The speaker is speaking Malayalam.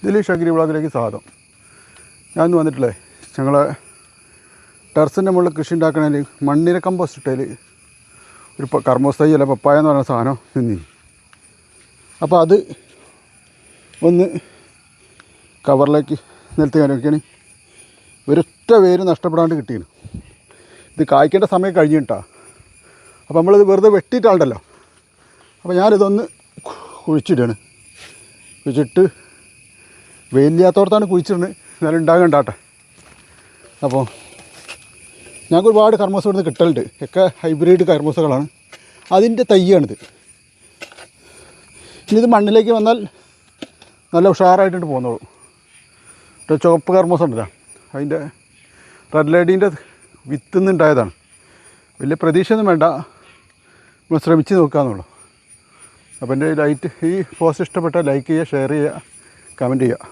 ദിലീഷ് അഗ്രി വ്ളോഗിലേക്ക് സ്വാഗതം. ഞാൻ ഇന്ന് വന്നിട്ടില്ലേ ഞങ്ങളെ ടെറസിൻ്റെ മുകളിൽ കൃഷി ഉണ്ടാക്കണതിൽ മണ്ണിര കമ്പോസ്റ്റ് ഇട്ടതിൽ ഒരു കർമ്മോസ് തൈ അല്ല പപ്പായ എന്ന് പറയുന്ന സാധനം നിന്നി. അപ്പോൾ അത് ഒന്ന് കവറിലേക്ക് നിലത്ത് കയറിയൊക്കെയാണ് ഒരൊറ്റ വേര് നഷ്ടപ്പെടാണ്ട് കിട്ടിയത്. ഇത് കായ്ക്കേണ്ട സമയം കഴിഞ്ഞിട്ടാ. അപ്പോൾ നമ്മളിത് വെറുതെ വെട്ടിയിട്ടാണ്ടല്ലോ. അപ്പോൾ ഞാനിതൊന്ന് കുഴിച്ചിടുകയാണ്. കുഴിച്ചിട്ട് വെയിലില്ലാത്തോടത്താണ് കുഴിച്ചിടുന്നത്, എന്നാലും ഉണ്ടാകണ്ടാട്ടെ. അപ്പോൾ ഞങ്ങൾക്ക് ഒരുപാട് കർമ്മോസ് ഇവിടുന്ന് കിട്ടലുണ്ട്. ഒക്കെ ഹൈബ്രിഡ് കർമ്മോസുകളാണ്. അതിൻ്റെ തയ്യാണിത്. ഇനി ഇത് മണ്ണിലേക്ക് വന്നാൽ നല്ല ഉഷാറായിട്ടുണ്ട് പോകുന്നുള്ളൂ. ചുവപ്പ് കർമ്മോസ് ഉണ്ടല്ലോ, അതിൻ്റെ റെഡ് ലേഡീൻ്റെ വിത്തുനിന്നുണ്ടായതാണ്. വലിയ പ്രതീക്ഷയൊന്നും വേണ്ട, നമ്മൾ ശ്രമിച്ച് നോക്കാമെന്നുള്ളൂ. അപ്പോൾ എൻ്റെ ഈ പോസ്റ്റ് ഇഷ്ടപ്പെട്ടാൽ ലൈക്ക് ചെയ്യുക, ഷെയർ ചെയ്യുക, കമൻറ്റ് ചെയ്യുക.